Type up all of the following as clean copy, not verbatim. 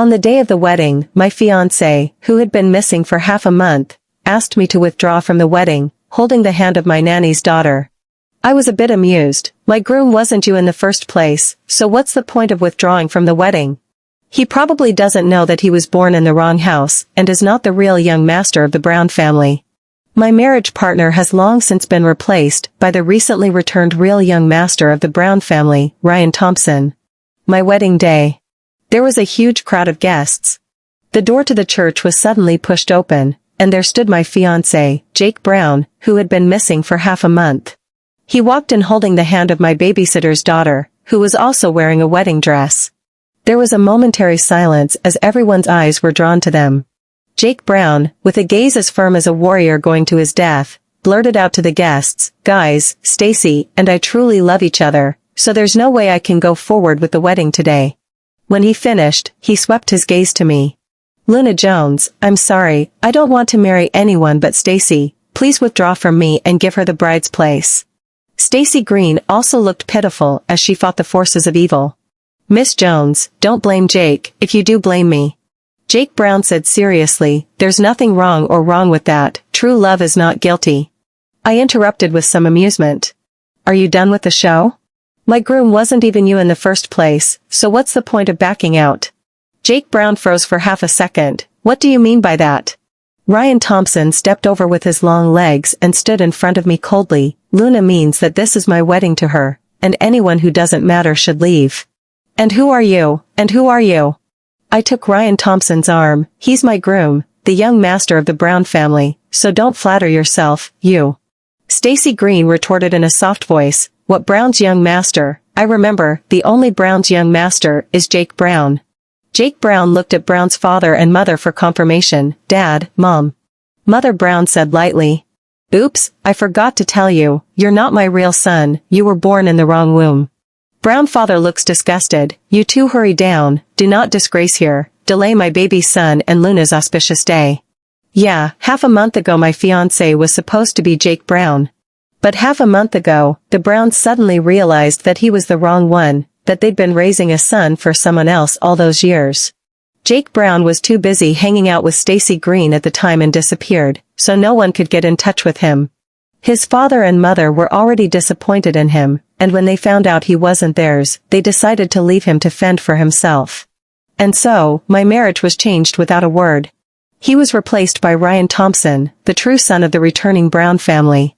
On the day of the wedding, my fiancé, who had been missing for half a month, asked me to withdraw from the wedding, holding the hand of my nanny's daughter. I was a bit amused. My groom wasn't you in the first place, so what's the point of withdrawing from the wedding? He probably doesn't know that he was born in the wrong house and is not the real young master of the Brown family. My marriage partner has long since been replaced by the recently returned real young master of the Brown family, Ryan Thompson. My wedding day. There was a huge crowd of guests. The door to the church was suddenly pushed open, and there stood my fiancé, Jake Brown, who had been missing for half a month. He walked in holding the hand of my babysitter's daughter, who was also wearing a wedding dress. There was a momentary silence as everyone's eyes were drawn to them. Jake Brown, with a gaze as firm as a warrior going to his death, blurted out to the guests, "Guys, Stacy and I truly love each other, so there's no way I can go forward with the wedding today." When he finished, he swept his gaze to me. "Luna Jones, I'm sorry, I don't want to marry anyone but Stacy. Please withdraw from me and give her the bride's place." Stacy Green also looked pitiful as she fought the forces of evil. "Miss Jones, don't blame Jake. If you do, blame me." Jake Brown said seriously, "There's nothing wrong with that. True love is not guilty." I interrupted with some amusement. "Are you done with the show? My groom wasn't even you in the first place, so what's the point of backing out?" Jake Brown froze for half a second. "What do you mean by that?" Ryan Thompson stepped over with his long legs and stood in front of me coldly. "Luna means that this is my wedding to her, and anyone who doesn't matter should leave." "And who are you? And who are you?" I took Ryan Thompson's arm. "He's my groom, the young master of the Brown family, so don't flatter yourself, you." Stacy Green retorted in a soft voice, "What Brown's young master? I remember, the only Brown's young master is Jake Brown." Jake Brown looked at Brown's father and mother for confirmation. "Dad, Mom." Mother Brown said lightly, "Oops, I forgot to tell you, you're not my real son, you were born in the wrong womb." Brown father looks disgusted. "You two hurry down, do not disgrace here, delay my baby son and Luna's auspicious day." Yeah, half a month ago my fiancé was supposed to be Jake Brown. But half a month ago, the Browns suddenly realized that he was the wrong one, that they'd been raising a son for someone else all those years. Jake Brown was too busy hanging out with Stacy Green at the time and disappeared, so no one could get in touch with him. His father and mother were already disappointed in him, and when they found out he wasn't theirs, they decided to leave him to fend for himself. And so, my marriage was changed without a word. He was replaced by Ryan Thompson, the true son of the returning Brown family.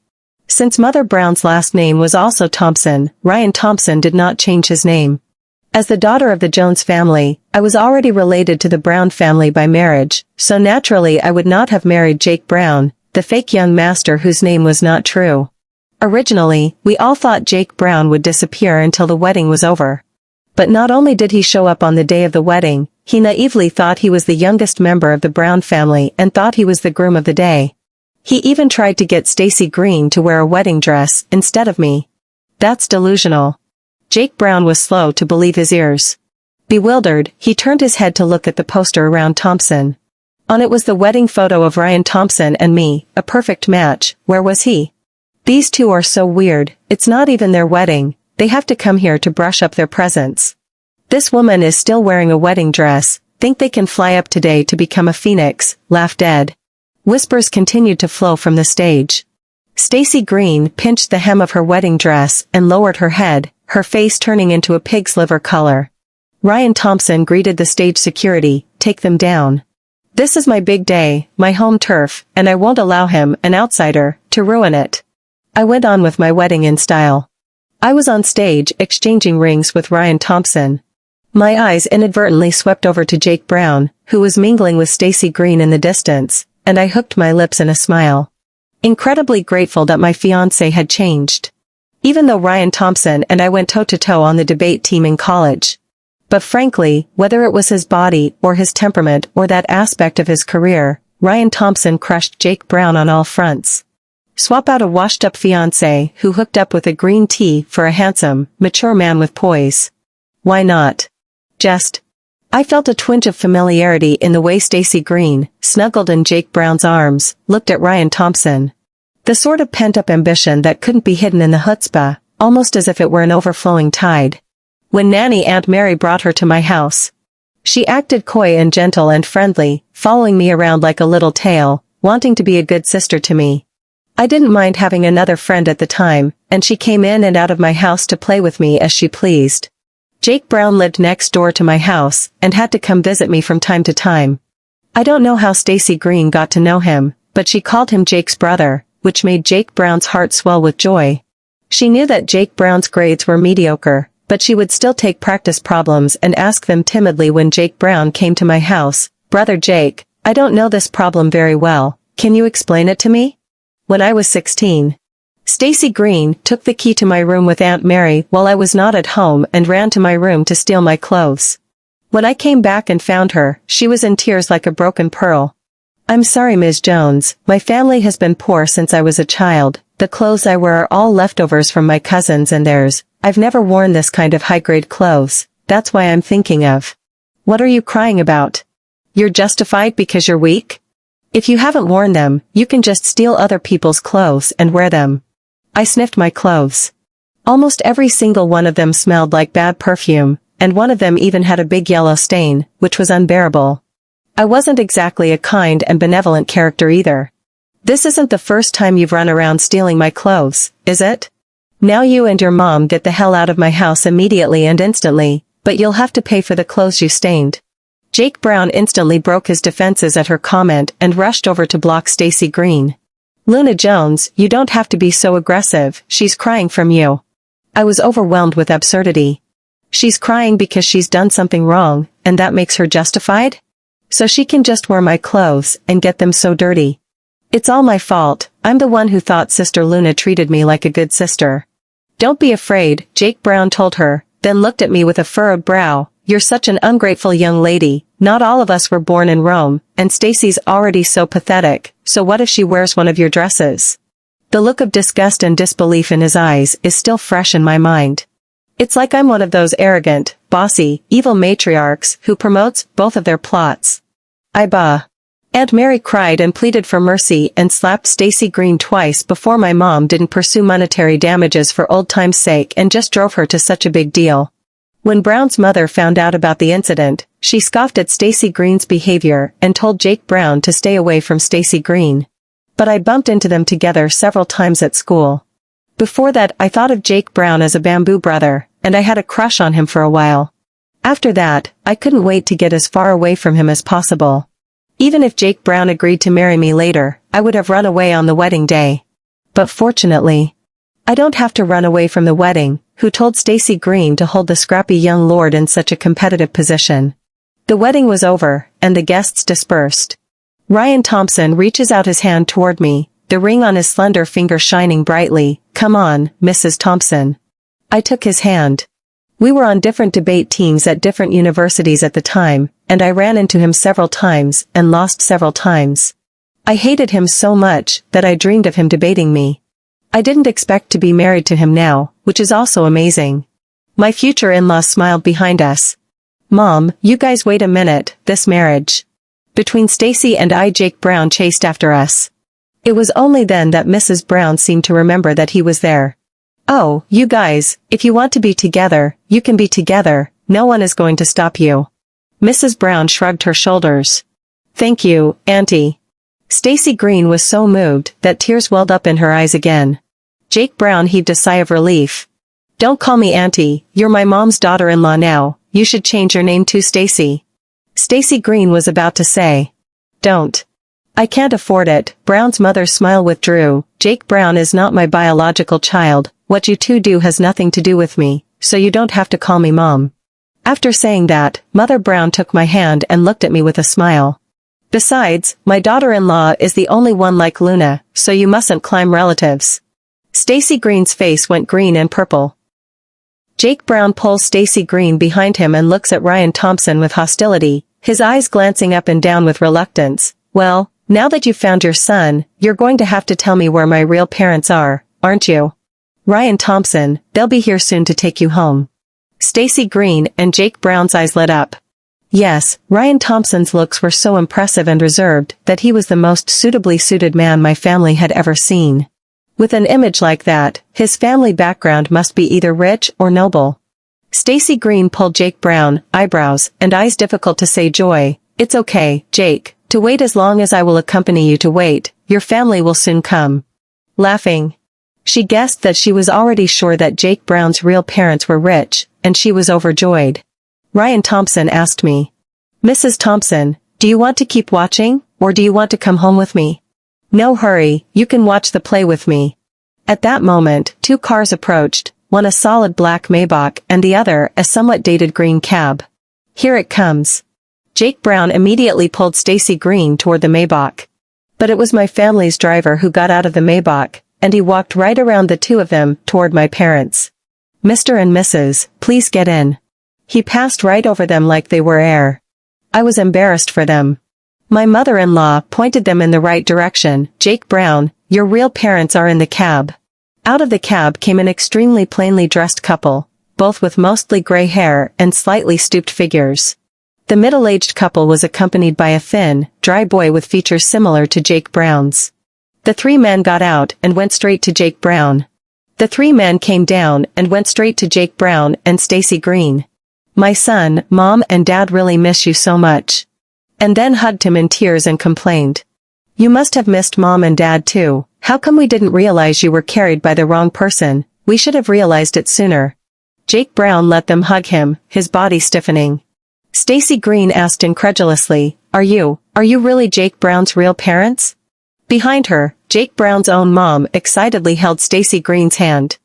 Since Mother Brown's last name was also Thompson, Ryan Thompson did not change his name. As the daughter of the Jones family, I was already related to the Brown family by marriage, so naturally I would not have married Jake Brown, the fake young master whose name was not true. Originally, we all thought Jake Brown would disappear until the wedding was over. But not only did he show up on the day of the wedding, he naively thought he was the youngest member of the Brown family and thought he was the groom of the day. He even tried to get Stacy Green to wear a wedding dress instead of me. That's delusional. Jake Brown was slow to believe his ears. Bewildered, he turned his head to look at the poster around Thompson. On it was the wedding photo of Ryan Thompson and me, a perfect match. Where was he? These two are so weird, it's not even their wedding, they have to come here to brush up their presents. This woman is still wearing a wedding dress, think they can fly up today to become a phoenix, laughed Ed. Whispers continued to flow from the stage. Stacy Green pinched the hem of her wedding dress and lowered her head, her face turning into a pig's liver color. Ryan Thompson greeted the stage security, "Take them down. This is my big day, my home turf, and I won't allow him, an outsider, to ruin it." I went on with my wedding in style. I was on stage exchanging rings with Ryan Thompson. My eyes inadvertently swept over to Jake Brown, who was mingling with Stacy Green in the distance, and I hooked my lips in a smile. Incredibly grateful that my fiancé had changed. Even though Ryan Thompson and I went toe-to-toe on the debate team in college. But frankly, whether it was his body or his temperament or that aspect of his career, Ryan Thompson crushed Jake Brown on all fronts. Swap out a washed-up fiancé who hooked up with a green tea for a handsome, mature man with poise. Why not? I felt a twinge of familiarity in the way Stacy Green, snuggled in Jake Brown's arms, looked at Ryan Thompson. The sort of pent-up ambition that couldn't be hidden in the chutzpah, almost as if it were an overflowing tide. When Nanny Aunt Mary brought her to my house. She acted coy and gentle and friendly, following me around like a little tail, wanting to be a good sister to me. I didn't mind having another friend at the time, and she came in and out of my house to play with me as she pleased. Jake Brown lived next door to my house, and had to come visit me from time to time. I don't know how Stacy Green got to know him, but she called him Jake's brother, which made Jake Brown's heart swell with joy. She knew that Jake Brown's grades were mediocre, but she would still take practice problems and ask them timidly when Jake Brown came to my house. "Brother Jake, I don't know this problem very well, can you explain it to me?" When I was 16. Stacy Green took the key to my room with Aunt Mary while I was not at home and ran to my room to steal my clothes. When I came back and found her, she was in tears like a broken pearl. "I'm sorry, Ms. Jones, my family has been poor since I was a child. The clothes I wear are all leftovers from my cousins and theirs. I've never worn this kind of high-grade clothes. That's why I'm thinking of." "What are you crying about? You're justified because you're weak? If you haven't worn them, you can just steal other people's clothes and wear them." I sniffed my clothes. Almost every single one of them smelled like bad perfume, and one of them even had a big yellow stain, which was unbearable. I wasn't exactly a kind and benevolent character either. "This isn't the first time you've run around stealing my clothes, is it? Now you and your mom get the hell out of my house immediately and instantly, but you'll have to pay for the clothes you stained." Jake Brown instantly broke his defenses at her comment and rushed over to block Stacy Green. "Luna Jones, you don't have to be so aggressive, she's crying from you." I was overwhelmed with absurdity. She's crying because she's done something wrong, and that makes her justified? So she can just wear my clothes and get them so dirty. It's all my fault, I'm the one who thought Sister Luna treated me like a good sister. "Don't be afraid," Jake Brown told her, then looked at me with a furrowed brow. "You're such an ungrateful young lady, not all of us were born in Rome, and Stacy's already so pathetic, so what if she wears one of your dresses?" The look of disgust and disbelief in his eyes is still fresh in my mind. It's like I'm one of those arrogant, bossy, evil matriarchs who promotes both of their plots. Aunt Mary cried and pleaded for mercy and slapped Stacy Green twice before my mom didn't pursue monetary damages for old time's sake and just drove her to such a big deal. When Brown's mother found out about the incident, she scoffed at Stacy Green's behavior and told Jake Brown to stay away from Stacy Green. But I bumped into them together several times at school. Before that I thought of Jake Brown as a bamboo brother, and I had a crush on him for a while. After that, I couldn't wait to get as far away from him as possible. Even if Jake Brown agreed to marry me later, I would have run away on the wedding day. But fortunately, I don't have to run away from the wedding. Who told Stacy Green to hold the scrappy young lord in such a competitive position? The wedding was over, and the guests dispersed. Ryan Thompson reaches out his hand toward me, the ring on his slender finger shining brightly. "Come on, Mrs. Thompson." I took his hand. We were on different debate teams at different universities at the time, and I ran into him several times and lost several times. I hated him so much that I dreamed of him debating me. I didn't expect to be married to him now, which is also amazing. My future in-laws smiled behind us. "Mom, you guys wait a minute, this marriage between Stacy and Jake Brown chased after us." It was only then that Mrs. Brown seemed to remember that he was there. "Oh, you guys, if you want to be together, you can be together, no one is going to stop you." Mrs. Brown shrugged her shoulders. "Thank you, Auntie." Stacy Green was so moved that tears welled up in her eyes again. Jake Brown heaved a sigh of relief. "Don't call me Auntie, you're my mom's daughter-in-law now, you should change your name to Stacy." Stacy Green was about to say, "Don't. I can't afford it." Brown's mother's smile withdrew. "Jake Brown is not my biological child, what you two do has nothing to do with me, so you don't have to call me Mom." After saying that, Mother Brown took my hand and looked at me with a smile. "Besides, my daughter-in-law is the only one like Luna, so you mustn't climb relatives." Stacy Green's face went green and purple. Jake Brown pulls Stacy Green behind him and looks at Ryan Thompson with hostility, his eyes glancing up and down with reluctance. "Well, now that you've found your son, you're going to have to tell me where my real parents are, aren't you?" "Ryan Thompson, they'll be here soon to take you home." Stacy Green and Jake Brown's eyes lit up. Yes, Ryan Thompson's looks were so impressive and reserved that he was the most suitably suited man my family had ever seen. With an image like that, his family background must be either rich or noble. Stacy Green pulled Jake Brown, eyebrows and eyes difficult to say joy. It's okay, Jake, to wait as long as I will accompany you to wait, your family will soon come. Laughing. She guessed that she was already sure that Jake Brown's real parents were rich, and she was overjoyed. Ryan Thompson asked me. Mrs. Thompson, do you want to keep watching, or do you want to come home with me? No hurry, you can watch the play with me. At that moment, 2 cars approached, one a solid black Maybach and the other a somewhat dated green cab. Here it comes. Jake Brown immediately pulled Stacy Green toward the Maybach. But it was my family's driver who got out of the Maybach, and he walked right around the 2 of them toward my parents. Mr. and Mrs., please get in. He passed right over them like they were air. I was embarrassed for them. My mother-in-law pointed them in the right direction. Jake Brown, your real parents are in the cab. Out of the cab came an extremely plainly dressed couple, both with mostly gray hair and slightly stooped figures. The middle-aged couple was accompanied by a thin, dry boy with features similar to Jake Brown's. The 3 men got out and went straight to Jake Brown. The 3 men came down and went straight to Jake Brown and Stacy Green. My son, Mom and Dad really miss you so much. And then hugged him in tears and complained. You must have missed Mom and Dad too. How come we didn't realize you were carried by the wrong person? We should have realized it sooner. Jake Brown let them hug him, his body stiffening. Stacy Green asked incredulously, Are you really Jake Brown's real parents? Behind her, Jake Brown's own mom excitedly held Stacy Green's hand.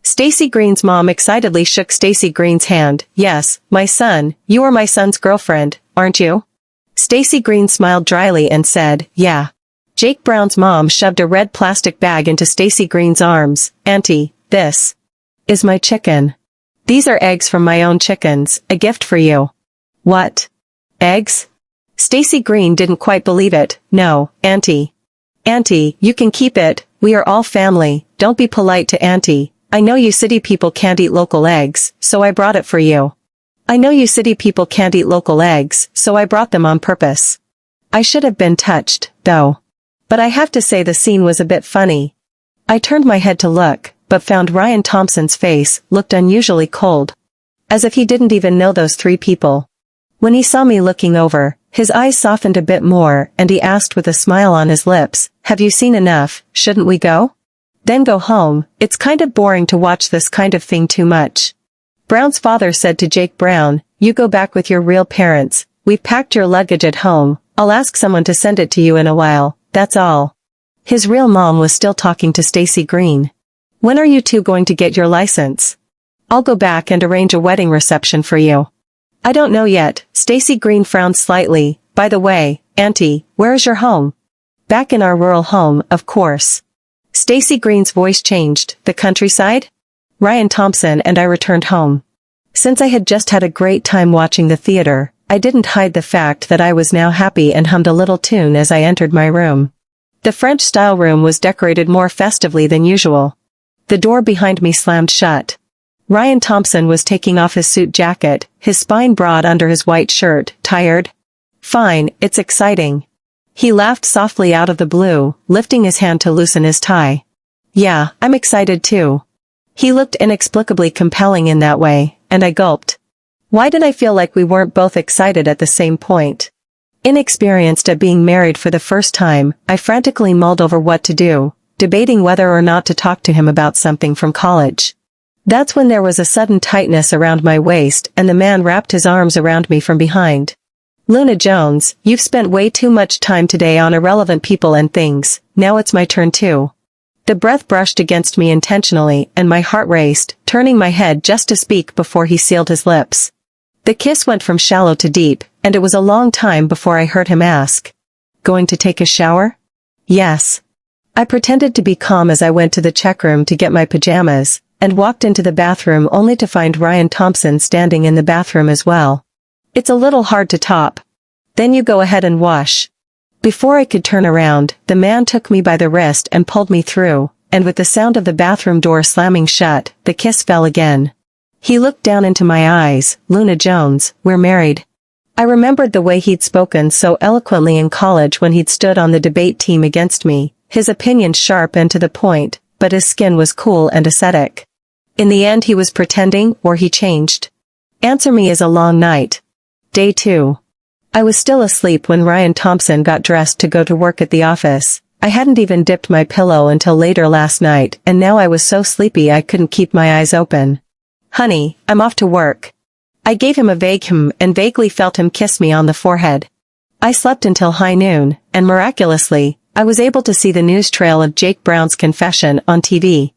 Stacy Green's mom excitedly shook Stacy Green's hand. Yes, my son, you are my son's girlfriend, aren't you? Stacy Green smiled dryly and said, Yeah. Jake Brown's mom shoved a red plastic bag into Stacy Green's arms. Auntie, this is my chicken. These are eggs from my own chickens, a gift for you. What? Eggs? Stacy Green didn't quite believe it. No, Auntie. Auntie, you can keep it, we are all family, don't be polite to Auntie. I know you city people can't eat local eggs, so I brought it for you. I know you city people can't eat local eggs, so I brought them on purpose. I should have been touched, though. But I have to say the scene was a bit funny. I turned my head to look, but found Ryan Thompson's face looked unusually cold. As if he didn't even know those 3 people. When he saw me looking over, his eyes softened a bit more and he asked with a smile on his lips, Have you seen enough, shouldn't we go? Then go home, it's kind of boring to watch this kind of thing too much. Brown's father said to Jake Brown, You go back with your real parents, we've packed your luggage at home, I'll ask someone to send it to you in a while, that's all. His real mom was still talking to Stacy Green. When are you 2 going to get your license? I'll go back and arrange a wedding reception for you. I don't know yet, Stacy Green frowned slightly. By the way, Auntie, where is your home? Back in our rural home, of course. Stacy Green's voice changed. The countryside? Ryan Thompson and I returned home. Since I had just had a great time watching the theater, I didn't hide the fact that I was now happy and hummed a little tune as I entered my room. The French-style room was decorated more festively than usual. The door behind me slammed shut. Ryan Thompson was taking off his suit jacket, his spine broad under his white shirt. Tired? Fine, it's exciting. He laughed softly out of the blue, lifting his hand to loosen his tie. Yeah, I'm excited too. He looked inexplicably compelling in that way, and I gulped. Why did I feel like we weren't both excited at the same point? Inexperienced at being married for the first time, I frantically mulled over what to do, debating whether or not to talk to him about something from college. That's when there was a sudden tightness around my waist and the man wrapped his arms around me from behind. Luna Jones, you've spent way too much time today on irrelevant people and things, now it's my turn too. The breath brushed against me intentionally and my heart raced, turning my head just to speak before he sealed his lips. The kiss went from shallow to deep, and it was a long time before I heard him ask. Going to take a shower? Yes. I pretended to be calm as I went to the check room to get my pajamas, and walked into the bathroom only to find Ryan Thompson standing in the bathroom as well. It's a little hard to top. Then you go ahead and wash. Before I could turn around, the man took me by the wrist and pulled me through, and with the sound of the bathroom door slamming shut, the kiss fell again. He looked down into my eyes. Luna Jones, we're married. I remembered the way he'd spoken so eloquently in college when he'd stood on the debate team against me, his opinions sharp and to the point, but his skin was cool and ascetic. In the end he was pretending, or he changed. Answer me is a long night. Day 2. I was still asleep when Ryan Thompson got dressed to go to work at the office. I hadn't even dipped my pillow until later last night, and now I was so sleepy I couldn't keep my eyes open. Honey, I'm off to work. I gave him a vague and vaguely felt him kiss me on the forehead. I slept until high noon, and miraculously, I was able to see the news trail of Jake Brown's confession on TV.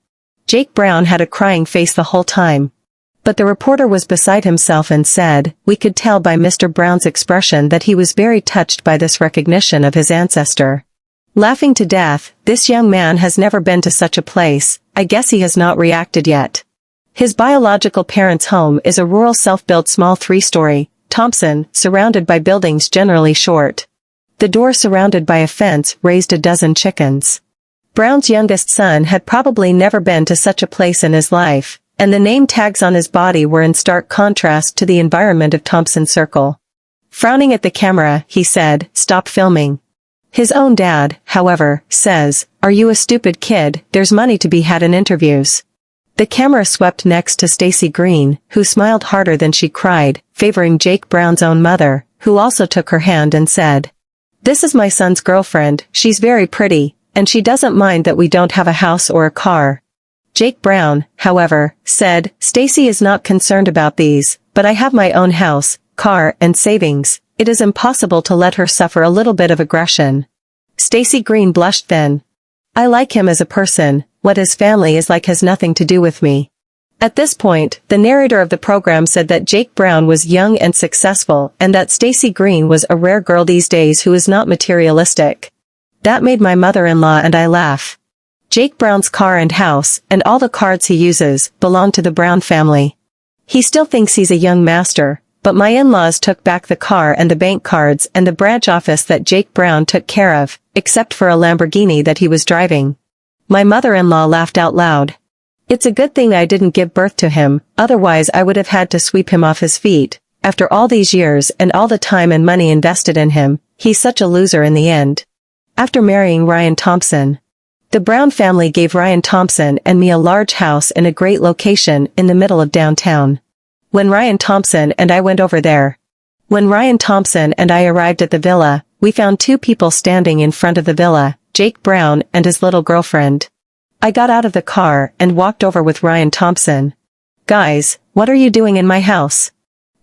Jake Brown had a crying face the whole time. But the reporter was beside himself and said, we could tell by Mr. Brown's expression that he was very touched by this recognition of his ancestor. Laughing to death, this young man has never been to such a place, I guess he has not reacted yet. His biological parents' home is a rural self-built small 3-story, Thompson, surrounded by buildings generally short. The door surrounded by a fence raised a dozen chickens. Brown's youngest son had probably never been to such a place in his life, and the name tags on his body were in stark contrast to the environment of Thompson Circle. Frowning at the camera, he said, "Stop filming." His own dad, however, says, "Are you a stupid kid? There's money to be had in interviews." The camera swept next to Stacy Green, who smiled harder than she cried, favoring Jake Brown's own mother, who also took her hand and said, "This is my son's girlfriend, she's very pretty, and she doesn't mind that we don't have a house or a car." Jake Brown, however, said, "Stacy is not concerned about these, but I have my own house, car, and savings. It is impossible to let her suffer a little bit of aggression." Stacy Green blushed then. "I like him as a person, what his family is like has nothing to do with me." At this point, the narrator of the program said that Jake Brown was young and successful and that Stacy Green was a rare girl these days who is not materialistic. That made my mother-in-law and I laugh. Jake Brown's car and house, and all the cards he uses, belong to the Brown family. He still thinks he's a young master, but my in-laws took back the car and the bank cards and the branch office that Jake Brown took care of, except for a Lamborghini that he was driving. My mother-in-law laughed out loud. "It's a good thing I didn't give birth to him, otherwise I would have had to sweep him off his feet. After all these years and all the time and money invested in him, he's such a loser in the end." After marrying Ryan Thompson, the Brown family gave Ryan Thompson and me a large house in a great location in the middle of downtown. When Ryan Thompson and I went over there. When Ryan Thompson and I arrived at the villa, we found two people standing in front of the villa, Jake Brown and his little girlfriend. I got out of the car and walked over with Ryan Thompson. "Guys, what are you doing in my house?"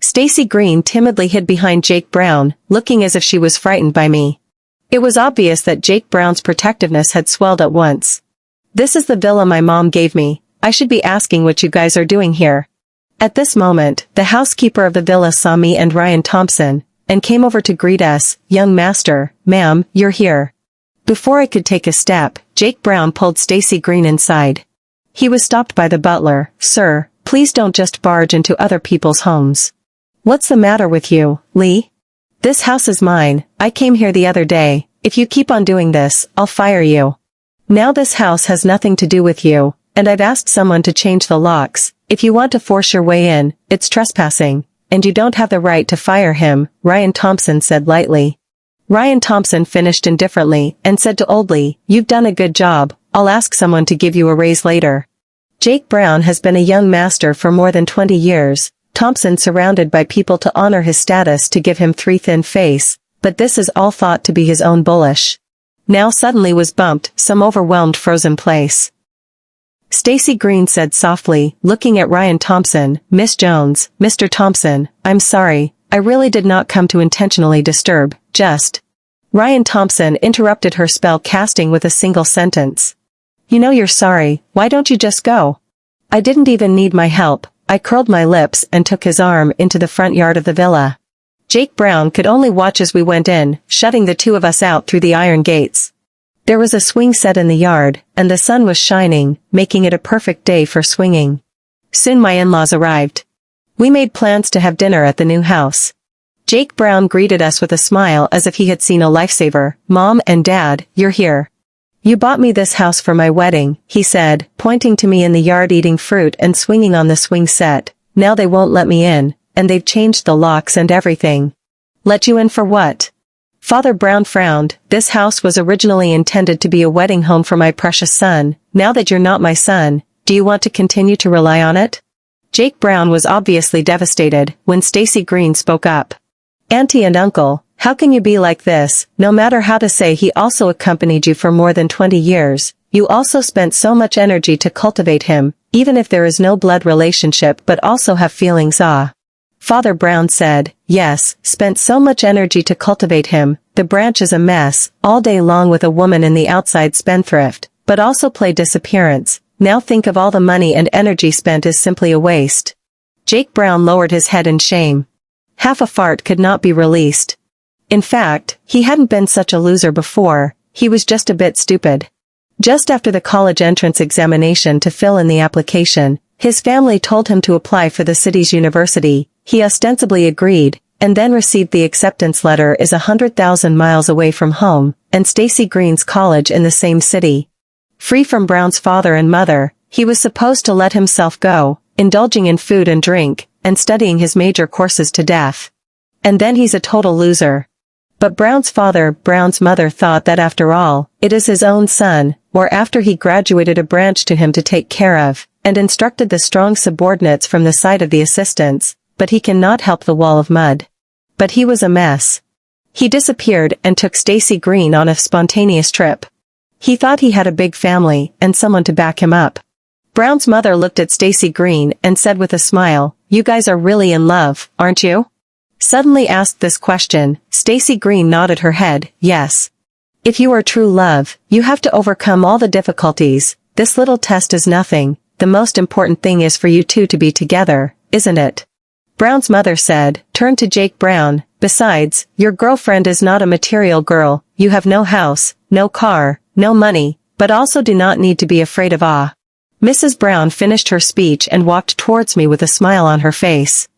Stacy Green timidly hid behind Jake Brown, looking as if she was frightened by me. It was obvious that Jake Brown's protectiveness had swelled at once. "This is the villa my mom gave me. I should be asking what you guys are doing here." At this moment, the housekeeper of the villa saw me and Ryan Thompson, and came over to greet us. "Young master, ma'am, you're here." Before I could take a step, Jake Brown pulled Stacy Green inside. He was stopped by the butler. "Sir, please don't just barge into other people's homes." "What's the matter with you, Lee? This house is mine, I came here the other day. If you keep on doing this, I'll fire you. Now this house has nothing to do with you, and I've asked someone to change the locks. If you want to force your way in, it's trespassing, and you don't have the right to fire him," Ryan Thompson said lightly. Ryan Thompson finished indifferently and said to Old Lee, "You've done a good job, I'll ask someone to give you a raise later." Jake Brown has been a young master for more than 20 years, Thompson surrounded by people to honor his status to give him three thin face, but this is all thought to be his own bullish. Now suddenly was bumped, some overwhelmed frozen place. Stacy Green said softly, looking at Ryan Thompson, "Miss Jones, Mr. Thompson, I'm sorry, I really did not come to intentionally disturb, just..." Ryan Thompson interrupted her spell casting with a single sentence. "You know you're sorry, why don't you just go?" I didn't even need my help. I curled my lips and took his arm into the front yard of the villa. Jake Brown could only watch as we went in, shutting the two of us out through the iron gates. There was a swing set in the yard, and the sun was shining, making it a perfect day for swinging. Soon my in-laws arrived. We made plans to have dinner at the new house. Jake Brown greeted us with a smile as if he had seen a lifesaver. "Mom and Dad, you're here. You bought me this house for my wedding," he said, pointing to me in the yard eating fruit and swinging on the swing set. "Now they won't let me in, and they've changed the locks and everything." "Let you in for what?" Father Brown frowned. "This house was originally intended to be a wedding home for my precious son. Now that you're not my son, do you want to continue to rely on it?" Jake Brown was obviously devastated when Stacy Green spoke up. Auntie and uncle, how can you be like this? No matter how to say he also accompanied you for more than 20 years, you also spent so much energy to cultivate him, even if there is no blood relationship but also have feelings. Father Brown said, yes, spent so much energy to cultivate him, the branch is a mess, all day long with a woman in the outside spendthrift, but also play disappearance. Now think of all the money and energy spent is simply a waste. Jake Brown lowered his head in shame. Half a fart could not be released. In fact, he hadn't been such a loser before, he was just a bit stupid. Just after the college entrance examination to fill in the application, his family told him to apply for the city's university. He ostensibly agreed, and then received the acceptance letter is 100,000 miles away from home, and Stacy Green's college in the same city. Free from Brown's father and mother, he was supposed to let himself go, indulging in food and drink, and studying his major courses to death. And then he's a total loser. But Brown's father, Brown's mother thought that after all, it is his own son, or after he graduated a branch to him to take care of, and instructed the strong subordinates from the side of the assistants, but he cannot help the wall of mud. But he was a mess. He disappeared and took Stacy Green on a spontaneous trip. He thought he had a big family and someone to back him up. Brown's mother looked at Stacy Green and said with a smile, "You guys are really in love, aren't you?" Suddenly asked this question, Stacy Green nodded her head, yes. If you are true love, you have to overcome all the difficulties. This little test is nothing. The most important thing is for you two to be together, isn't it? Brown's mother said, turned to Jake Brown, besides, your girlfriend is not a material girl, you have no house, no car, no money, but also do not need to be afraid of Mrs. Brown finished her speech and walked towards me with a smile on her face.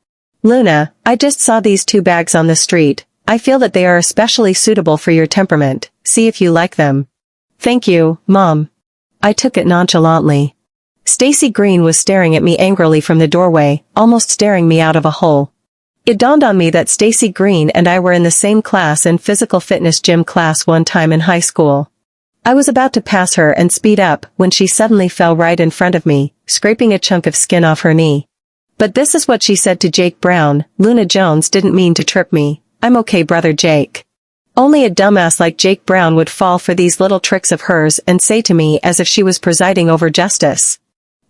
Luna, I just saw these 2 bags on the street. I feel that they are especially suitable for your temperament. See if you like them. Thank you, Mom. I took it nonchalantly. Stacy Green was staring at me angrily from the doorway, almost staring me out of a hole. It dawned on me that Stacy Green and I were in the same class in physical fitness gym class one time in high school. I was about to pass her and speed up when she suddenly fell right in front of me, scraping a chunk of skin off her knee. But this is what she said to Jake Brown, Luna Jones didn't mean to trip me. I'm okay, brother Jake. Only a dumbass like Jake Brown would fall for these little tricks of hers and say to me as if she was presiding over justice.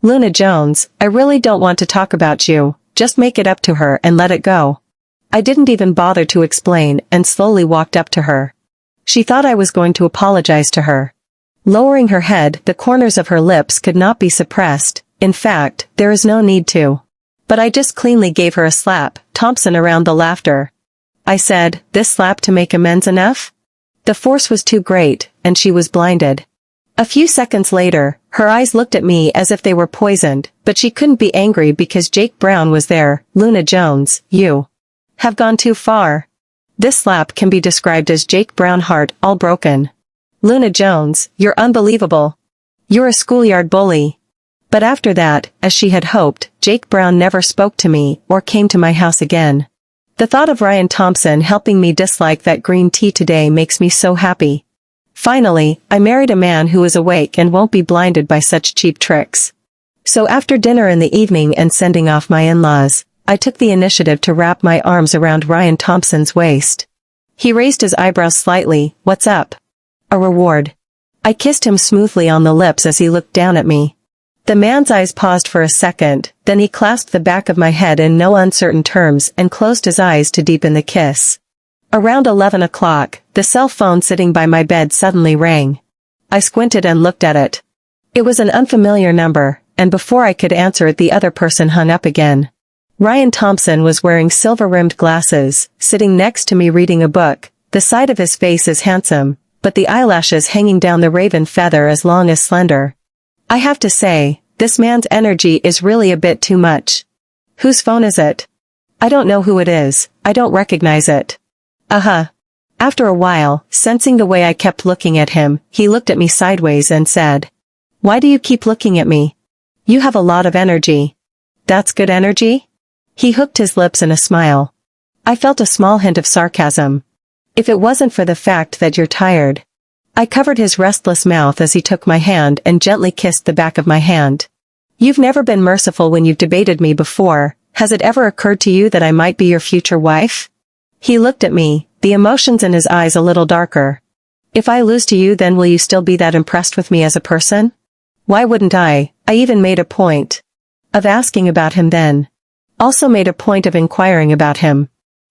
Luna Jones, I really don't want to talk about you, just make it up to her and let it go. I didn't even bother to explain and slowly walked up to her. She thought I was going to apologize to her. Lowering her head, the corners of her lips could not be suppressed. In fact, there is no need to. But I just cleanly gave her a slap, Thompson around the laughter. I said, this slap to make amends enough? The force was too great, and she was blinded. A few seconds later, her eyes looked at me as if they were poisoned, but she couldn't be angry because Jake Brown was there. Luna Jones, you have gone too far. This slap can be described as Jake Brown heart all broken. Luna Jones, you're unbelievable. You're a schoolyard bully. But after that, as she had hoped, Jake Brown never spoke to me or came to my house again. The thought of Ryan Thompson helping me dislike that green tea today makes me so happy. Finally, I married a man who is awake and won't be blinded by such cheap tricks. So after dinner in the evening and sending off my in-laws, I took the initiative to wrap my arms around Ryan Thompson's waist. He raised his eyebrows slightly, what's up? A reward. I kissed him smoothly on the lips as he looked down at me. The man's eyes paused for a second, then he clasped the back of my head in no uncertain terms and closed his eyes to deepen the kiss. Around 11 o'clock, the cell phone sitting by my bed suddenly rang. I squinted and looked at it. It was an unfamiliar number, and before I could answer it the other person hung up again. Ryan Thompson was wearing silver-rimmed glasses, sitting next to me reading a book. The side of his face is handsome, but the eyelashes hanging down the raven feather as long as slender. I have to say, this man's energy is really a bit too much. Whose phone is it? I don't know who it is, I don't recognize it. After a while, sensing the way I kept looking at him, he looked at me sideways and said, "Why do you keep looking at me? You have a lot of energy." "That's good energy?" He hooked his lips in a smile. I felt a small hint of sarcasm. "If it wasn't for the fact that you're tired." I covered his restless mouth as he took my hand and gently kissed the back of my hand. You've never been merciful when you've debated me before. Has it ever occurred to you that I might be your future wife? He looked at me, the emotions in his eyes a little darker. If I lose to you, then will you still be that impressed with me as a person? Why wouldn't I? I even made a point of asking about him then. Also made a point of inquiring about him.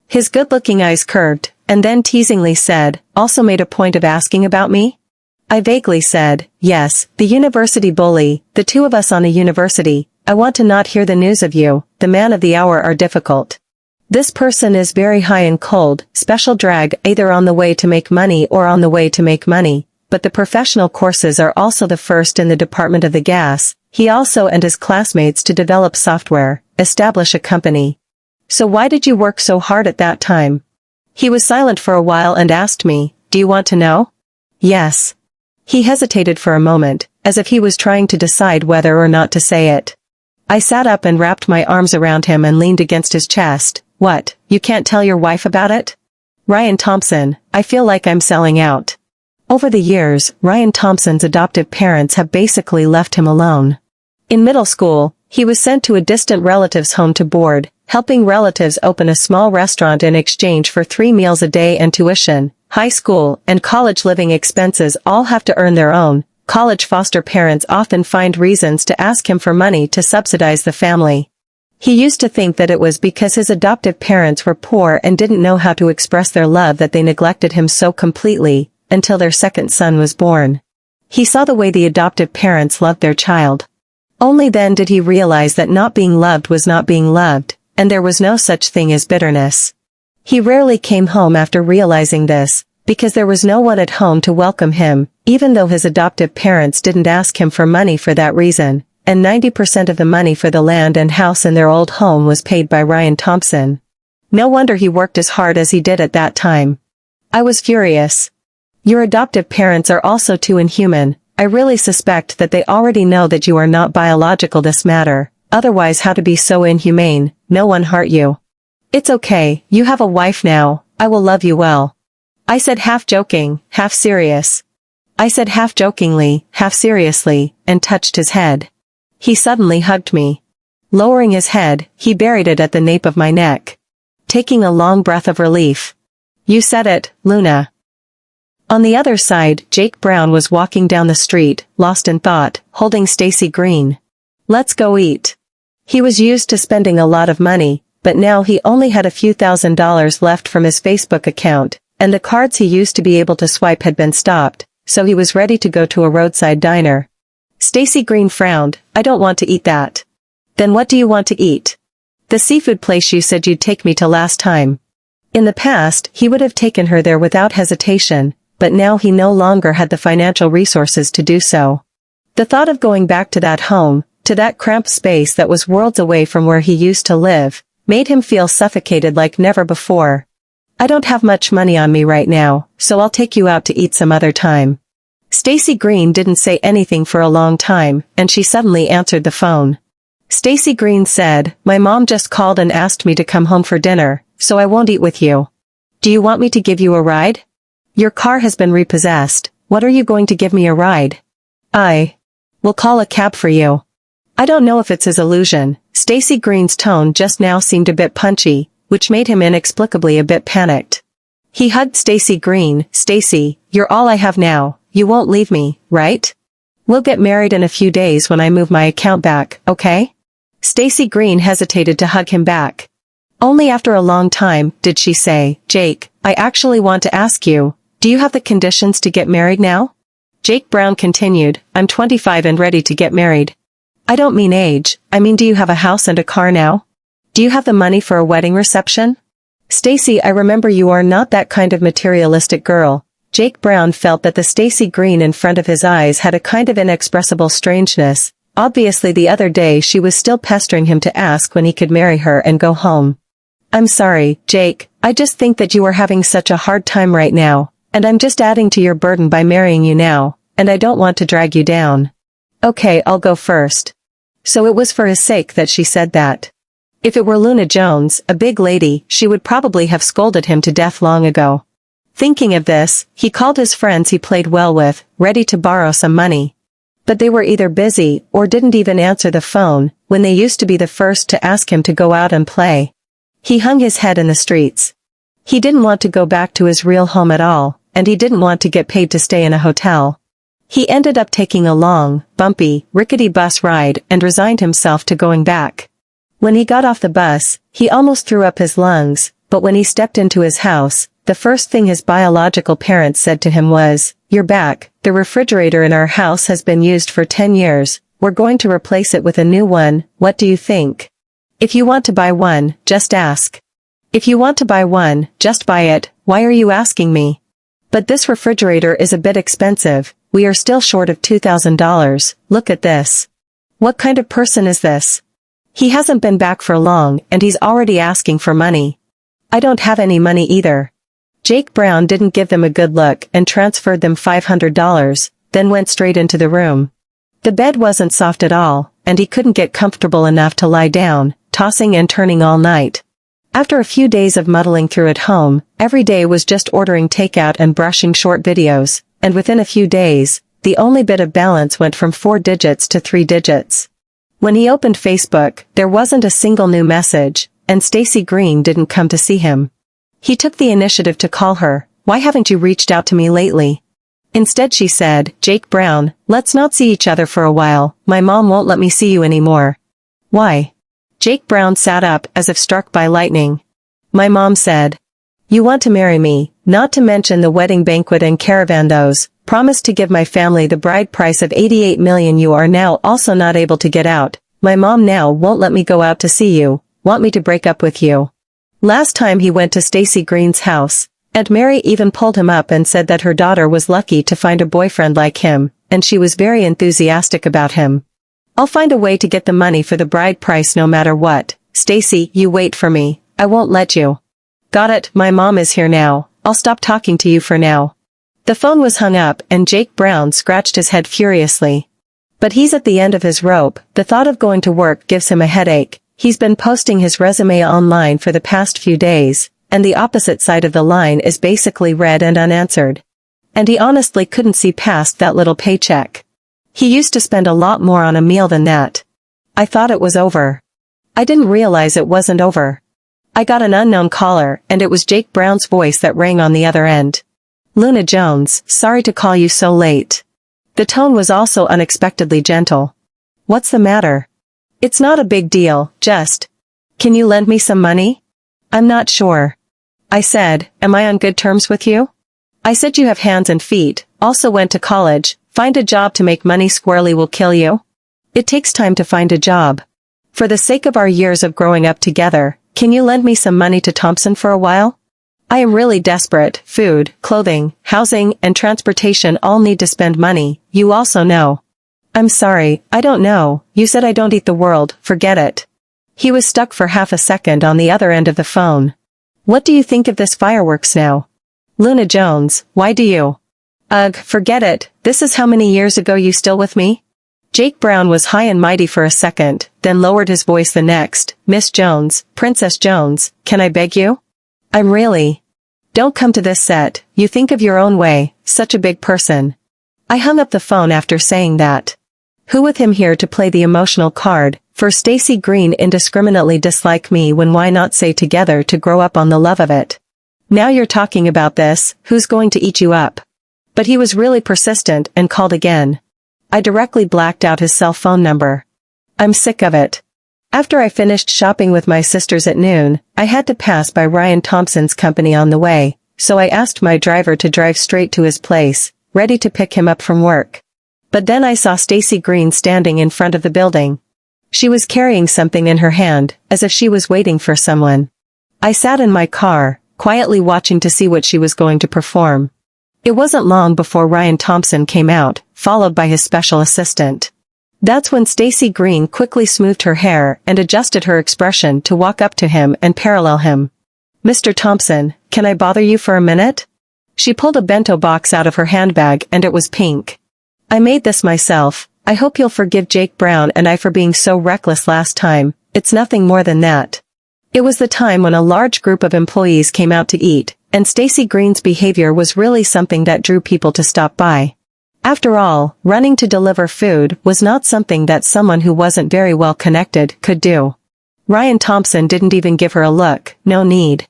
His good-looking eyes curved, and then teasingly said, also made a point of asking about me? I vaguely said, yes, the university bully, the two of us on a university. I want to not hear the news of you, the man of the hour are difficult. This person is very high and cold, special drag, either on the way to make money or on the way to make money, but the professional courses are also the first in the department of the gas. He also and his classmates to develop software, establish a company. So why did you work so hard at that time? He was silent for a while and asked me, do you want to know? Yes. He hesitated for a moment, as if he was trying to decide whether or not to say it. I sat up and wrapped my arms around him and leaned against his chest. What, you can't tell your wife about it? Ryan Thompson, I feel like I'm selling out. Over the years, Ryan Thompson's adoptive parents have basically left him alone. In middle school, he was sent to a distant relative's home to board, helping relatives open a small restaurant in exchange for 3 meals a day and tuition. High school and college living expenses all have to earn their own. College foster parents often find reasons to ask him for money to subsidize the family. He used to think that it was because his adoptive parents were poor and didn't know how to express their love that they neglected him so completely, until their second son was born. He saw the way the adoptive parents loved their child. Only then did he realize that not being loved was not being loved, and there was no such thing as bitterness. He rarely came home after realizing this, because there was no one at home to welcome him, even though his adoptive parents didn't ask him for money for that reason, and 90% of the money for the land and house in their old home was paid by Ryan Thompson. No wonder he worked as hard as he did at that time. I was furious. Your adoptive parents are also too inhuman. I really suspect that they already know that you are not biological this matter, otherwise how to be so inhumane, no one hurt you. It's okay, you have a wife now, I will love you well. I said half joking, half serious. I said half jokingly, half seriously, and touched his head. He suddenly hugged me. Lowering his head, he buried it at the nape of my neck. Taking a long breath of relief. You said it, Luna. On the other side, Jake Brown was walking down the street, lost in thought, holding Stacy Green. Let's go eat. He was used to spending a lot of money, but now he only had a few $1,000s left from his Facebook account, and the cards he used to be able to swipe had been stopped, so he was ready to go to a roadside diner. Stacy Green frowned. I don't want to eat that. Then what do you want to eat? The seafood place you said you'd take me to last time. In the past, he would have taken her there without hesitation, but now he no longer had the financial resources to do so. The thought of going back to that home, to that cramped space that was worlds away from where he used to live, made him feel suffocated like never before. I don't have much money on me right now, so I'll take you out to eat some other time. Stacy Green didn't say anything for a long time, and she suddenly answered the phone. Stacy Green said, my mom just called and asked me to come home for dinner, so I won't eat with you. Do you want me to give you a ride? Your car has been repossessed. What are you going to give me a ride? I will call a cab for you. I don't know if it's his illusion. Stacy Green's tone just now seemed a bit punchy, which made him inexplicably a bit panicked. He hugged Stacy Green. Stacy, you're all I have now. You won't leave me, right? We'll get married in a few days when I move my account back, okay? Stacy Green hesitated to hug him back. Only after a long time did she say, Jake, I actually want to ask you, do you have the conditions to get married now? Jake Brown continued, I'm 25 and ready to get married. I don't mean age, I mean do you have a house and a car now? Do you have the money for a wedding reception? Stacy, I remember you are not that kind of materialistic girl. Jake Brown felt that the Stacy Green in front of his eyes had a kind of inexpressible strangeness. Obviously the other day she was still pestering him to ask when he could marry her and go home. I'm sorry, Jake, I just think that you are having such a hard time right now, and I'm just adding to your burden by marrying you now, and I don't want to drag you down. Okay, I'll go first. So it was for his sake that she said that. If it were Luna Jones, a big lady, she would probably have scolded him to death long ago. Thinking of this, he called his friends he played well with, ready to borrow some money. But they were either busy or didn't even answer the phone when they used to be the first to ask him to go out and play. He hung his head in the streets. He didn't want to go back to his real home at all, and he didn't want to get paid to stay in a hotel. He ended up taking a long, bumpy, rickety bus ride and resigned himself to going back. When he got off the bus, he almost threw up his lungs, but when he stepped into his house, the first thing his biological parents said to him was, "You're back. The refrigerator in our house has been used for 10 years. We're going to replace it with a new one. What do you think? If you want to buy one, just ask. If you want to buy one, just buy it. Why are you asking me? But this refrigerator is a bit expensive. We are still short of $2,000. Look at this. What kind of person is this? He hasn't been back for long and he's already asking for money. I don't have any money either." Jake Brown didn't give them a good look and transferred them $500, then went straight into the room. The bed wasn't soft at all, and he couldn't get comfortable enough to lie down, tossing and turning all night. After a few days of muddling through at home, every day was just ordering takeout and brushing short videos, and within a few days, the only bit of balance went from 4 digits to 3 digits. When he opened Facebook, there wasn't a single new message, and Stacy Green didn't come to see him. He took the initiative to call her. "Why haven't you reached out to me lately?" Instead she said, "Jake Brown, let's not see each other for a while. My mom won't let me see you anymore." "Why?" Jake Brown sat up as if struck by lightning. "My mom said, you want to marry me, not to mention the wedding banquet and caravan those, promised to give my family the bride price of $88 million. You are now also not able to get out. My mom now won't let me go out to see you, want me to break up with you." Last time he went to Stacy Green's house, Aunt Mary even pulled him up and said that her daughter was lucky to find a boyfriend like him, and she was very enthusiastic about him. "I'll find a way to get the money for the bride price no matter what. Stacy, you wait for me. I won't let you." "Got it, my mom is here now. I'll stop talking to you for now." The phone was hung up and Jake Brown scratched his head furiously. But he's at the end of his rope. The thought of going to work gives him a headache. He's been posting his resume online for the past few days, and the opposite side of the line is basically read and unanswered. And he honestly couldn't see past that little paycheck. He used to spend a lot more on a meal than that. "I thought it was over. I didn't realize it wasn't over." I got an unknown caller, and it was Jake Brown's voice that rang on the other end. "Luna Jones, sorry to call you so late." The tone was also unexpectedly gentle. "What's the matter?" "It's not a big deal, just... Can you lend me some money?" "I'm not sure." I said, "Am I on good terms with you?" "I said you have hands and feet, also went to college, find a job to make money squarely will kill you. It takes time to find a job. For the sake of our years of growing up together, can you lend me some money to Thompson for a while? I am really desperate. Food, clothing, housing, and transportation all need to spend money, you also know." "I'm sorry, I don't know. You said I don't eat the world, forget it." He was stuck for half a second on the other end of the phone. "What do you think of this fireworks now?" "Luna Jones, why do you?" "Ugh, forget it. This is how many years ago. You still with me?" Jake Brown was high and mighty for a second, then lowered his voice the next. "Miss Jones, Princess Jones, can I beg you? I'm really... Don't come to this set. You think of your own way, such a big person." I hung up the phone after saying that. Who with him here to play the emotional card? For Stacy Green indiscriminately dislike me when why not say together to grow up on the love of it? "Now you're talking about this, who's going to eat you up?" But he was really persistent and called again. I directly blacked out his cell phone number. I'm sick of it. After I finished shopping with my sisters at noon, I had to pass by Ryan Thompson's company on the way, so I asked my driver to drive straight to his place, ready to pick him up from work. But then I saw Stacy Green standing in front of the building. She was carrying something in her hand, as if she was waiting for someone. I sat in my car, quietly watching to see what she was going to perform. It wasn't long before Ryan Thompson came out, followed by his special assistant. That's when Stacy Green quickly smoothed her hair and adjusted her expression to walk up to him and parallel him. "Mr. Thompson, can I bother you for a minute?" She pulled a bento box out of her handbag and it was pink. "I made this myself. I hope you'll forgive Jake Brown and I for being so reckless last time. It's nothing more than that." It was the time when a large group of employees came out to eat, and Stacy Green's behavior was really something that drew people to stop by. After all, running to deliver food was not something that someone who wasn't very well connected could do. Ryan Thompson didn't even give her a look, no need.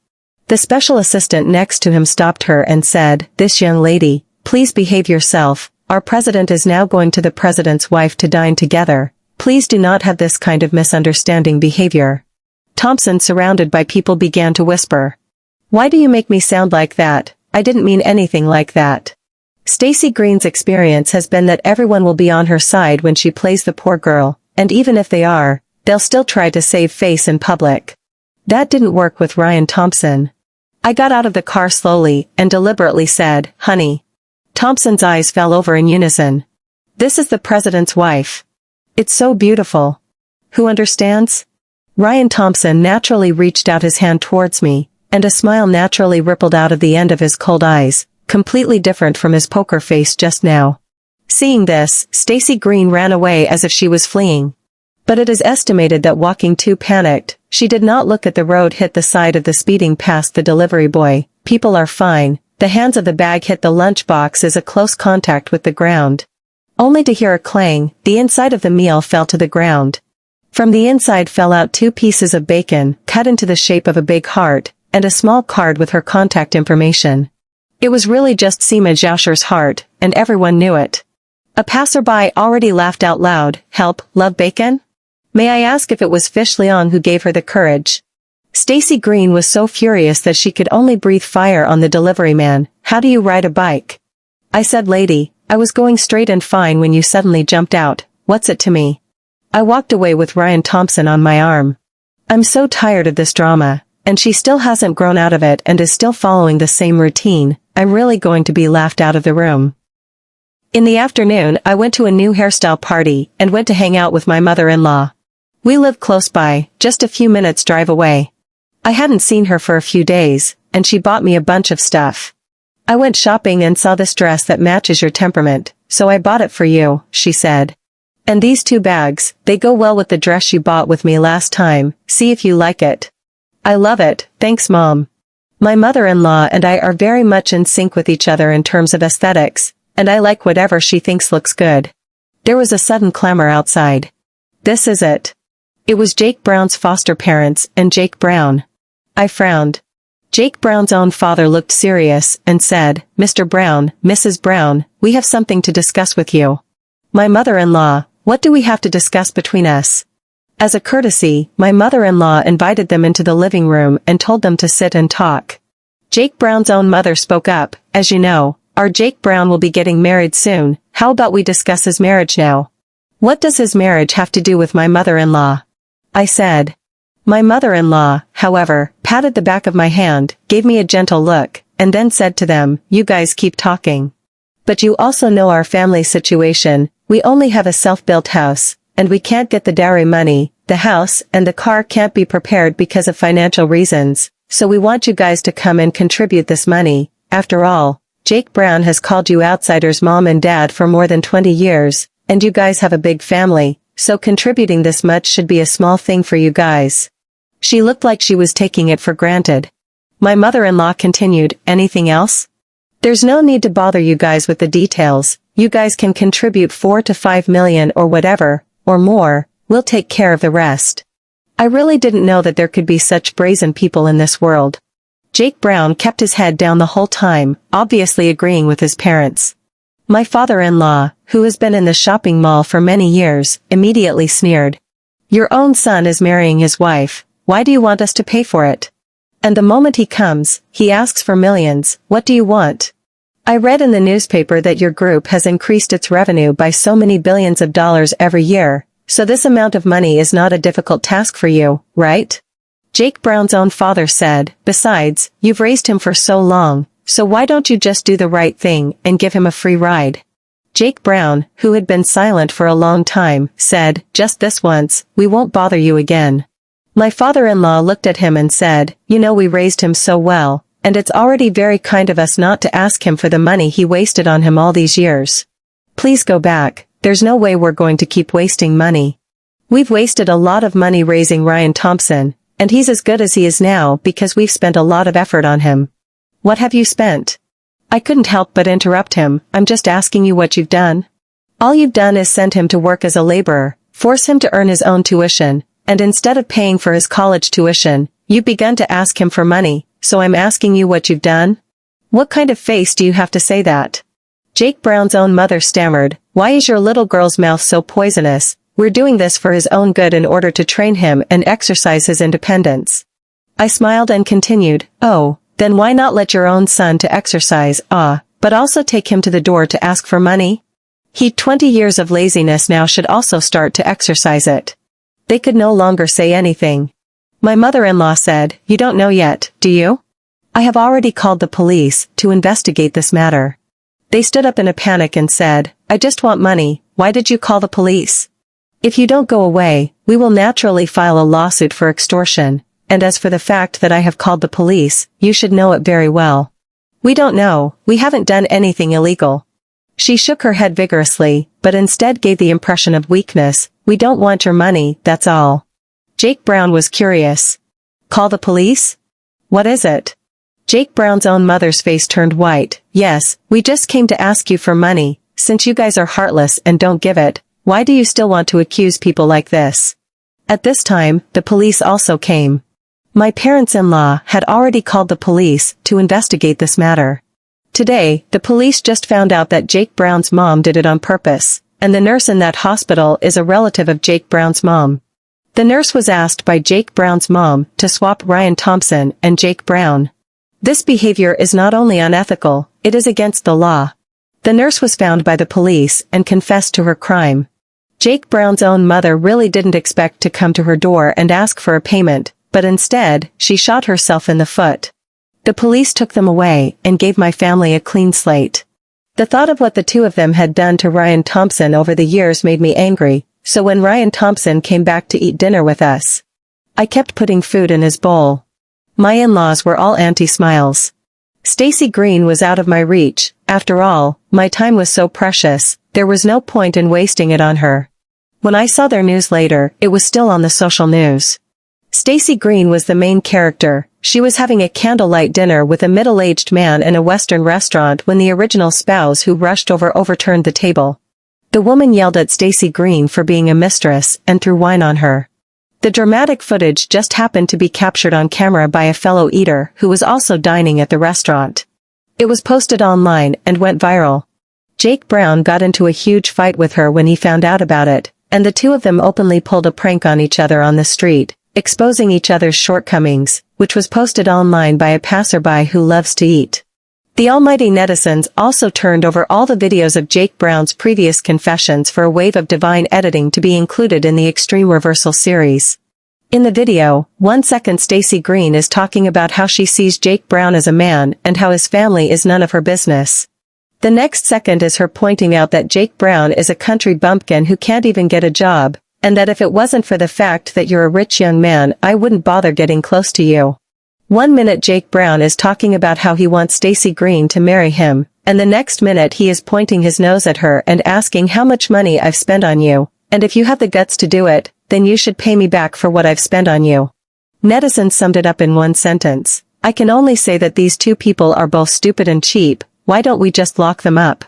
The special assistant next to him stopped her and said, "This young lady, please behave yourself. Our president is now going to the president's wife to dine together. Please do not have this kind of misunderstanding behavior." Thompson, surrounded by people, began to whisper. "Why do you make me sound like that? I didn't mean anything like that." Stacy Green's experience has been that everyone will be on her side when she plays the poor girl, and even if they are, they'll still try to save face in public. That didn't work with Ryan Thompson. I got out of the car slowly and deliberately said, "Honey." Thompson's eyes fell over in unison. "This is the president's wife. It's so beautiful. Who understands?" Ryan Thompson naturally reached out his hand towards me, and a smile naturally rippled out of the end of his cold eyes, completely different from his poker face just now. Seeing this, Stacy Green ran away as if she was fleeing. But it is estimated that walking too panicked, she did not look at the road hit the side of the speeding past the delivery boy. People are fine. The hands of the bag hit the lunchbox as a close contact with the ground. Only to hear a clang, the inside of the meal fell to the ground. From the inside fell out 2 pieces of bacon, cut into the shape of a big heart, and a small card with her contact information. It was really just Seema Jousher's heart, and everyone knew it. A passerby already laughed out loud. "Help, love bacon? May I ask if it was Fish Leong who gave her the courage?" Stacy Green was so furious that she could only breathe fire on the delivery man. "How do you ride a bike?" I said, "Lady, I was going straight and fine when you suddenly jumped out. What's it to me?" I walked away with Ryan Thompson on my arm. I'm so tired of this drama, and she still hasn't grown out of it and is still following the same routine. I'm really going to be laughed out of the room. In the afternoon, I went to a new hairstyle party and went to hang out with my mother-in-law. We live close by, just a few minutes drive away. I hadn't seen her for a few days, and she bought me a bunch of stuff. "I went shopping and saw this dress that matches your temperament, so I bought it for you," she said. "And these 2 bags, they go well with the dress you bought with me last time. See if you like it." "I love it, thanks Mom." My mother-in-law and I are very much in sync with each other in terms of aesthetics, and I like whatever she thinks looks good. There was a sudden clamor outside. "This is it." It was Jake Brown's foster parents and Jake Brown. I frowned. Jake Brown's own father looked serious and said, "Mr. Brown, Mrs. Brown, we have something to discuss with you." My mother-in-law, "What do we have to discuss between us?" As a courtesy, my mother-in-law invited them into the living room and told them to sit and talk. Jake Brown's own mother spoke up. "As you know, our Jake Brown will be getting married soon. How about we discuss his marriage now?" "What does his marriage have to do with my mother-in-law?" I said. My mother-in-law, however, patted the back of my hand, gave me a gentle look, and then said to them, "You guys keep talking. But you also know our family situation. We only have a self-built house, and we can't get the dowry money. The house and the car can't be prepared because of financial reasons, so we want you guys to come and contribute this money. After all, Jake Brown has called you outsiders mom and dad for more than 20 years, and you guys have a big family, so contributing this much should be a small thing for you guys." She looked like she was taking it for granted. My mother-in-law continued, "Anything else? There's no need to bother you guys with the details. You guys can contribute 4 to 5 million or whatever, or more. We'll take care of the rest." I really didn't know that there could be such brazen people in this world. Jake Brown kept his head down the whole time, obviously agreeing with his parents. My father-in-law, who has been in the shopping mall for many years, immediately sneered. "Your own son is marrying his wife. Why do you want us to pay for it? And the moment he comes, he asks for millions. What do you want? I read in the newspaper that your group has increased its revenue by so many billions of dollars every year, so this amount of money is not a difficult task for you, right?" Jake Brown's own father said, "Besides, you've raised him for so long, so why don't you just do the right thing and give him a free ride?" Jake Brown, who had been silent for a long time, said, "Just this once, we won't bother you again." My father-in-law looked at him and said, "You know we raised him so well, and it's already very kind of us not to ask him for the money he wasted on him all these years. Please go back, there's no way we're going to keep wasting money. We've wasted a lot of money raising Ryan Thompson, and he's as good as he is now because we've spent a lot of effort on him." "What have you spent?" I couldn't help but interrupt him. I'm just asking you what you've done. All you've done is send him to work as a laborer, force him to earn his own tuition, and instead of paying for his college tuition, you've begun to ask him for money, so I'm asking you what you've done? What kind of face do you have to say that? Jake Brown's own mother stammered, "Why is your little girl's mouth so poisonous? We're doing this for his own good in order to train him and exercise his independence." I smiled and continued, "Oh, then why not let your own son to exercise, but also take him to the door to ask for money? He 20 years of laziness now should also start to exercise it." They could no longer say anything. My mother-in-law said, "You don't know yet, do you? I have already called the police to investigate this matter." They stood up in a panic and said, "I just want money, why did you call the police? If you don't go away, we will naturally file a lawsuit for extortion, and as for the fact that I have called the police, you should know it very well. We don't know, we haven't done anything illegal." She shook her head vigorously, but instead gave the impression of weakness. "We don't want your money, that's all." Jake Brown was curious. "Call the police? What is it?" Jake Brown's own mother's face turned white. "Yes, we just came to ask you for money. Since you guys are heartless and don't give it, why do you still want to accuse people like this?" At this time, the police also came. My parents-in-law had already called the police to investigate this matter. Today, the police just found out that Jake Brown's mom did it on purpose, and the nurse in that hospital is a relative of Jake Brown's mom. The nurse was asked by Jake Brown's mom to swap Ryan Thompson and Jake Brown. This behavior is not only unethical, it is against the law. The nurse was found by the police and confessed to her crime. Jake Brown's own mother really didn't expect to come to her door and ask for a payment, but instead, she shot herself in the foot. The police took them away and gave my family a clean slate. The thought of what the two of them had done to Ryan Thompson over the years made me angry, so when Ryan Thompson came back to eat dinner with us, I kept putting food in his bowl. My in-laws were all anti-smiles. Stacy Green was out of my reach. After all, my time was so precious, there was no point in wasting it on her. When I saw their news later, it was still on the social news. Stacy Green was the main character. She was having a candlelight dinner with a middle-aged man in a Western restaurant when the original spouse who rushed over overturned the table. The woman yelled at Stacy Green for being a mistress and threw wine on her. The dramatic footage just happened to be captured on camera by a fellow eater who was also dining at the restaurant. It was posted online and went viral. Jake Brown got into a huge fight with her when he found out about it, and the two of them openly pulled a prank on each other on the street, exposing each other's shortcomings, which was posted online by a passerby who loves to eat. The almighty netizens also turned over all the videos of Jake Brown's previous confessions for a wave of divine editing to be included in the Extreme Reversal series. In the video, 1 second Stacy Green is talking about how she sees Jake Brown as a man and how his family is none of her business. The next second is her pointing out that Jake Brown is a country bumpkin who can't even get a job, and that if it wasn't for the fact that you're a rich young man, I wouldn't bother getting close to you. 1 minute Jake Brown is talking about how he wants Stacy Green to marry him, and the next minute he is pointing his nose at her and asking how much money I've spent on you, and if you have the guts to do it, then you should pay me back for what I've spent on you. Netizens summed it up in one sentence. "I can only say that these two people are both stupid and cheap, why don't we just lock them up?"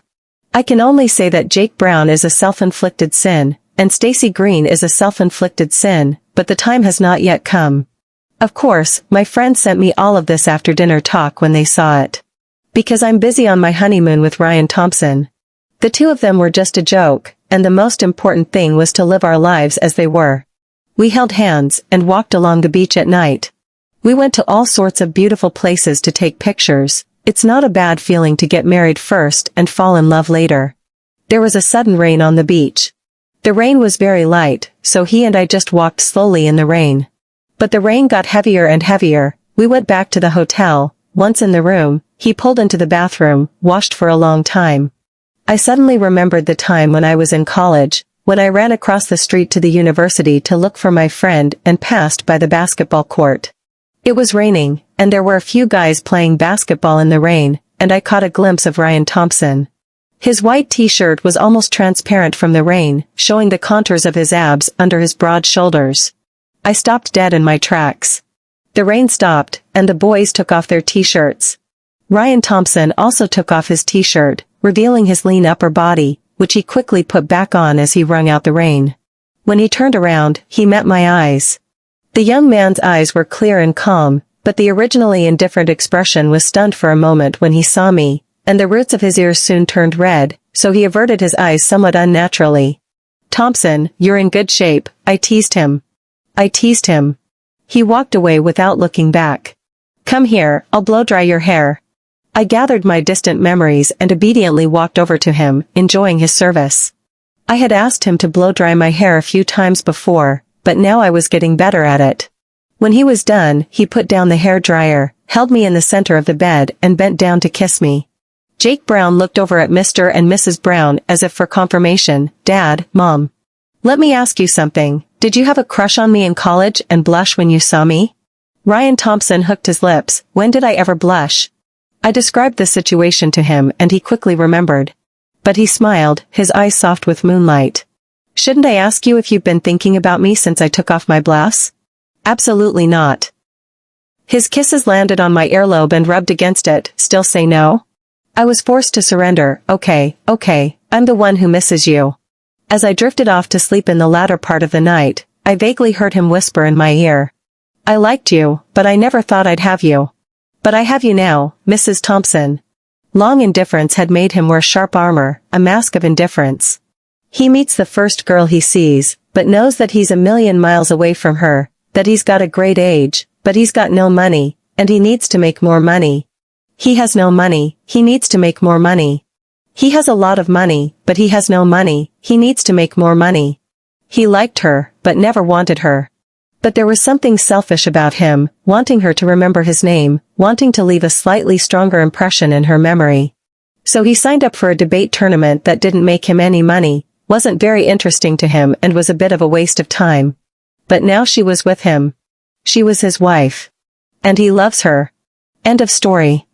I can only say that Jake Brown is a self-inflicted sin, and Stacy Green is a self-inflicted sin, but the time has not yet come. Of course, my friends sent me all of this after dinner talk when they saw it. Because I'm busy on my honeymoon with Ryan Thompson. The two of them were just a joke, and the most important thing was to live our lives as they were. We held hands and walked along the beach at night. We went to all sorts of beautiful places to take pictures. It's not a bad feeling to get married first and fall in love later. There was a sudden rain on the beach. The rain was very light, so he and I just walked slowly in the rain. But the rain got heavier and heavier. We went back to the hotel. Once in the room, he pulled into the bathroom, washed for a long time. I suddenly remembered the time when I was in college, when I ran across the street to the university to look for my friend and passed by the basketball court. It was raining, and there were a few guys playing basketball in the rain, and I caught a glimpse of Ryan Thompson. His white t-shirt was almost transparent from the rain, showing the contours of his abs under his broad shoulders. I stopped dead in my tracks. The rain stopped, and the boys took off their t-shirts. Ryan Thompson also took off his t-shirt, revealing his lean upper body, which he quickly put back on as he wrung out the rain. When he turned around, he met my eyes. The young man's eyes were clear and calm, but the originally indifferent expression was stunned for a moment when he saw me, and the roots of his ears soon turned red, so he averted his eyes somewhat unnaturally. "Thompson, you're in good shape," I teased him. He walked away without looking back. "Come here, I'll blow-dry your hair." I gathered my distant memories and obediently walked over to him, enjoying his service. I had asked him to blow-dry my hair a few times before, but now I was getting better at it. When he was done, he put down the hairdryer, held me in the center of the bed, and bent down to kiss me. Jake Brown looked over at Mr. and Mrs. Brown as if for confirmation. "Dad, Mom. Let me ask you something. Did you have a crush on me in college and blush when you saw me?" Ryan Thompson hooked his lips. "When did I ever blush?" I described the situation to him and he quickly remembered. But he smiled, his eyes soft with moonlight. "Shouldn't I ask you if you've been thinking about me since I took off my blouse?" "Absolutely not." His kisses landed on my earlobe and rubbed against it. "Still say no?" I was forced to surrender. Okay, I'm the one who misses you." As I drifted off to sleep in the latter part of the night, I vaguely heard him whisper in my ear. "I liked you, but I never thought I'd have you. But I have you now, Mrs. Thompson." Long indifference had made him wear sharp armor, a mask of indifference. He meets the first girl he sees, but knows that he's a million miles away from her, that he's got a great age, but he's got no money, and he needs to make more money. He has no money, he needs to make more money. He has a lot of money, but he has no money, he needs to make more money. He liked her, but never wanted her. But there was something selfish about him, wanting her to remember his name, wanting to leave a slightly stronger impression in her memory. So he signed up for a debate tournament that didn't make him any money, wasn't very interesting to him and was a bit of a waste of time. But now she was with him. She was his wife. And he loves her. End of story.